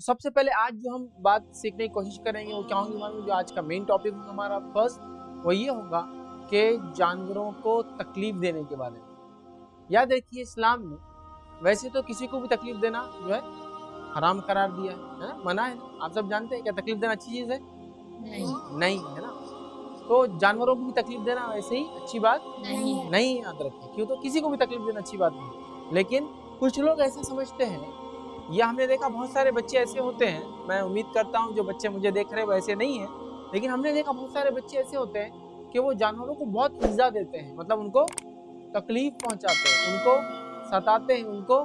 سب سے پہلے آج جو ہم بات سیکھنے کی کوشش کریں گے وہ کیا ہوگی معلوم؟ جو آج کا مین ٹاپک ہوگا ہمارا فرسٹ وہ یہ ہوگا کہ جانوروں کو تکلیف دینے کے بارے میں۔ یاد رکھیے اسلام میں ویسے تو کسی کو بھی تکلیف دینا جو ہے حرام قرار دیا ہے، منع ہے۔ آپ سب جانتے ہیں کیا تکلیف دینا اچھی چیز ہے؟ نہیں ہے نا۔ تو جانوروں کو بھی تکلیف دینا ویسے ہی اچھی بات نہیں، یاد رکھیں، کیوں تو کسی کو بھی تکلیف دینا اچھی بات نہیں، لیکن کچھ لوگ ایسے سمجھتے ہیں، یا ہم نے دیکھا بہت سارے بچے ایسے ہوتے ہیں، میں امید کرتا ہوں جو بچے مجھے دیکھ رہے ہیں وہ ایسے نہیں ہیں، لیکن ہم نے دیکھا بہت سارے بچے ایسے ہوتے ہیں کہ وہ جانوروں کو بہت ایذا دیتے ہیں، مطلب ان کو تکلیف پہنچاتے ہیں، ان کو ستاتے ہیں، ان کو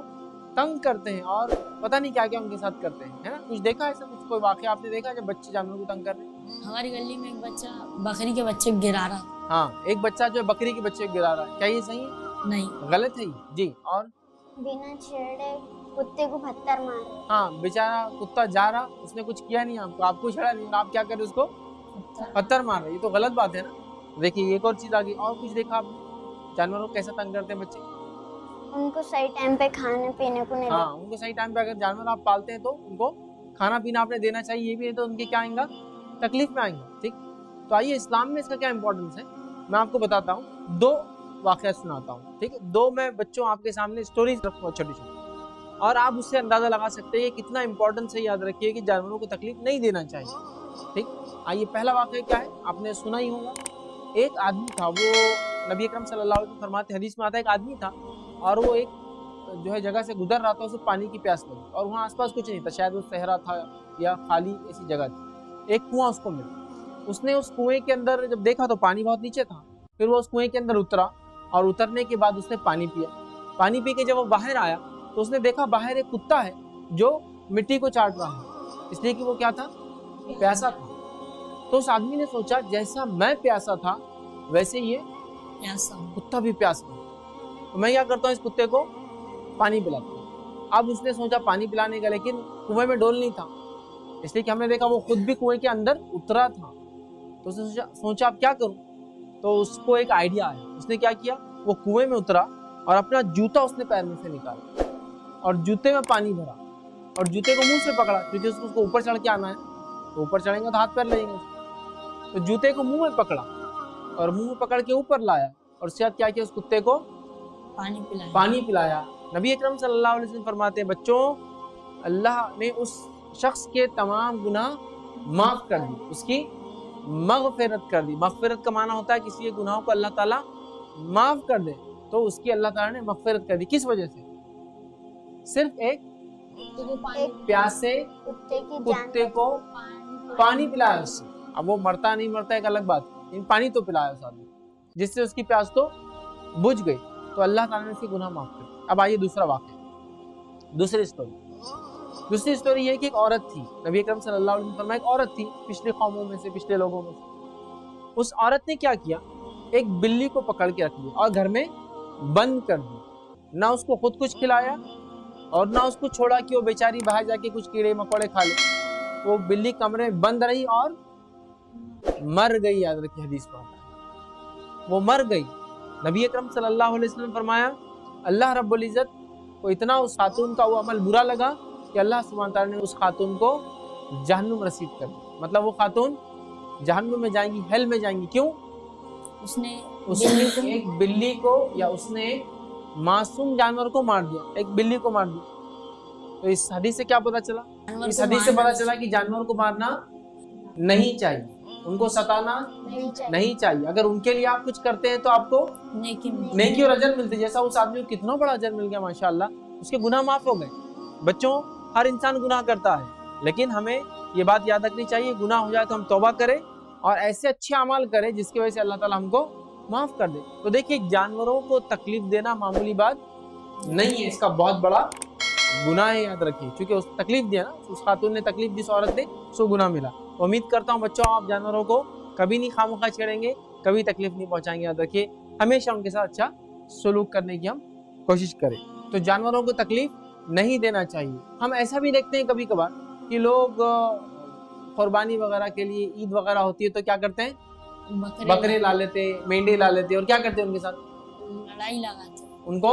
تنگ کرتے ہیں، اور پتہ نہیں کیا کیا ان کے ساتھ کرتے ہیں، ہے نا؟ کچھ دیکھا ایسا، کچھ کوئی واقعہ آپ نے دیکھا جب بچے جانوروں کو تنگ کر رہے ہیں؟ ہماری گلی میں ایک بچہ بکری کے بچے کو گرا رہا۔ ہاں، ایک بچہ جو ہے بکری کے بچے کو گرا رہا ہے، کیا یہ صحیح ہے؟ نہیں، غلط ہے یہ، جی۔ اور بنا چھیڑے کتے کو پتھر مارے۔ ہاں، بیچارہ کتا جا رہا، اس نے کچھ کیا نہیں، آپ کو چھڑا نہیں، آپ کیا کریں اس کو پتھر مار رہے، یہ تو غلط بات ہے نا۔ دیکھیے ایک اور چیز آ گئی، اور کچھ دیکھا آپ نے جانوروں کو کیسا تنگ کرتے ہیں بچے؟ ان کو صحیح ٹائم پہ کھانے پینے کو نہیں ہاں، ان کو صحیح ٹائم پہ اگر جانور آپ پالتے ہیں تو ان کو کھانا پینا آپ نے دینا چاہیے، یہ بھی نہیں تو ان کے کیا آئیں گا، تکلیف میں آئیں گا، ٹھیک۔ تو آئیے اسلام میں اس کا کیا امپورٹنس ہے میں آپ کو بتاتا ہوں، دو واقعات سناتا ہوں، ٹھیک ہے؟ دو میں بچوں آپ کے سامنے اسٹوریز رکھوں چھوٹی چھوٹی، اور آپ اس سے اندازہ لگا سکتے ہیں کہ کتنا امپورٹنس ہے۔ یاد رکھیے کہ جانوروں کو تکلیف نہیں دینا چاہیے، ٹھیک۔ آئیے پہلا واقعہ کیا ہے، آپ نے سنا ہی ہوگا، ایک آدمی تھا، وہ نبی اکرم صلی اللہ علیہ وسلم فرماتے، حدیث میں آتا ہے ایک آدمی تھا اور وہ ایک جو ہے جگہ سے گزر رہا تھا، اسے پانی کی پیاس لگی اور وہاں آس پاس کچھ نہیں تھا، شاید وہ صحرا تھا یا خالی ایسی جگہ تھی، ایک کنواں اس کو ملا، اس نے اس کنویں کے اندر جب دیکھا تو پانی بہت نیچے تھا، پھر وہ اس کنویں کے اندر اترا اور اترنے کے بعد اس نے پانی پیا، پانی پی کے جب وہ باہر آیا تو اس نے دیکھا باہر ایک کتا ہے جو مٹی کو چاٹ رہا ہے، اس لیے کہ وہ کیا تھا، پیاسا تھا۔ تو اس آدمی نے سوچا جیسا میں پیاسا تھا ویسے یہ کتا بھی پیاسا ہے، تو میں کیا کرتا ہوں، اس کتے کو پانی پلاتا ہوں۔ اب اس نے سوچا پانی پلانے کا، لیکن کنویں میں ڈول نہیں تھا، اس لیے کہ ہم نے دیکھا وہ خود بھی کنویں کے اندر اترا تھا، تو اس نے سوچا اب کیا کروں، تو اس کو ایک آئیڈیا آیا، اس نے کیا کیا، وہ کنویں میں اترا اور اپنا جوتا اس نے پیر میں سے نکالا اور جوتے میں پانی بھرا اور جوتے کو منہ سے پکڑا، کیونکہ اس کو اوپر چڑھ کے آنا ہے، تو اوپر چڑھیں گے تو ہاتھ پیر لگیں گے، تو جوتے کو منہ میں پکڑا اور منہ میں پکڑ کے اوپر لایا اور اس کے بعد کیا کیا، اس کتے کو پانی پلایا۔ نبی اکرم صلی اللہ علیہ وسلم فرماتے ہیں بچوں، اللہ نے اس شخص کے تمام گناہ معاف کر دی، اس کی مغفرت کر دی۔ مغفرت کا معنی ہوتا ہے کسی کے گناہوں کو اللہ تعالیٰ معاف کر دے، تو اس کی اللہ تعالیٰ نے مغفرت کر دی، کس وجہ سے؟ صرف ایک پیاسے کتے کو پانی پلایا اس سے۔ اب وہ مرتا نہیں مرتا ایک الگ بات، لیکن پانی تو پلایا اس آدمی، جس سے اس کی پیاس تو بجھ گئی، تو اللہ تعالیٰ نے اس کے گناہ معاف کر دی۔ اب آئیے دوسرا واقعہ، دوسری اسٹوری یہ کہ ایک عورت تھی، نبی اکرم صلی اللہ علیہ وسلم فرمایا ایک عورت تھی پچھلی قوموں میں سے، پچھلے لوگوں میں سے، اس عورت نے کیا کیا، ایک بلی کو پکڑ کے رکھ لیا اور گھر میں بند کر دی، نہ اس کو خود کچھ کھلایا اور نہ اس کو چھوڑا کہ وہ بیچاری باہر جا کے کچھ کیڑے مکوڑے کھا لے، وہ بلی کمرے میں بند رہی اور مر گئی۔ یاد رکھیے حدیث میں آتا ہے وہ مر گئی۔ نبی اکرم صلی اللہ علیہ وسلم فرمایا اللہ رب العزت کو اتنا اس خاتون کا وہ عمل برا لگا کہ اللہ سبحانہ تعالیٰ نے اس خاتون کو جہنم رسید کر دیا، مطلب وہ خاتون جہنم میں جائیں گی، ہیل میں جائیں گی۔ کیوں؟ اس نے ایک بلی کو، یا اس نے ایک معصوم جانور کو مار دیا، ایک بلی کو مار دیا۔ تو اس حدیث سے کیا پتا چلا؟ اس حدیث سے پتا چلا کہ جانور کو مارنا نہیں چاہیے، ان کو ستانا نہیں چاہیے، اگر ان کے لیے آپ کچھ کرتے ہیں تو آپ کو نیکی اور اجر ملتی ہے، جیسا اس آدمی کو کتنا بڑا اجر مل گیا ماشاءاللہ، اس کے گناہ معاف ہو گئے۔ بچوں، ہر انسان گناہ کرتا ہے، لیکن ہمیں یہ بات یاد رکھنی چاہیے، گناہ ہو جائے تو ہم توبہ کریں اور ایسے اچھے اعمال کریں جس کی وجہ سے اللہ تعالیٰ ہم کو معاف کر دے۔ تو دیکھیے جانوروں کو تکلیف دینا معمولی بات نہیں ہے، اس کا بہت بڑا گناہ ہے، یاد رکھیے، چونکہ اس تکلیف دیا نا، اس خاتون نے تکلیف دی، اس عورت نے، اس کو گناہ ملا۔ امید کرتا ہوں بچوں آپ جانوروں کو کبھی نہیں خامخواہ چھیڑیں گے، کبھی تکلیف نہیں پہنچائیں گے، یاد رکھیے ہمیشہ ان کے ساتھ اچھا سلوک کرنے کی ہم کوشش کریں۔ تو جانوروں کو تکلیف نہیں دینا چاہیے۔ ہم ایسا بھی دیکھتے ہیں کبھی کبھار کہ لوگ قربانی وغیرہ کے لیے، عید وغیرہ ہوتی ہے تو کیا کرتے ہیں، بکرے لا لیتے، مینڈے لا لیتے، اور کیا کرتے ہیں ان کے ساتھ، لڑائی لگاتے، ان کو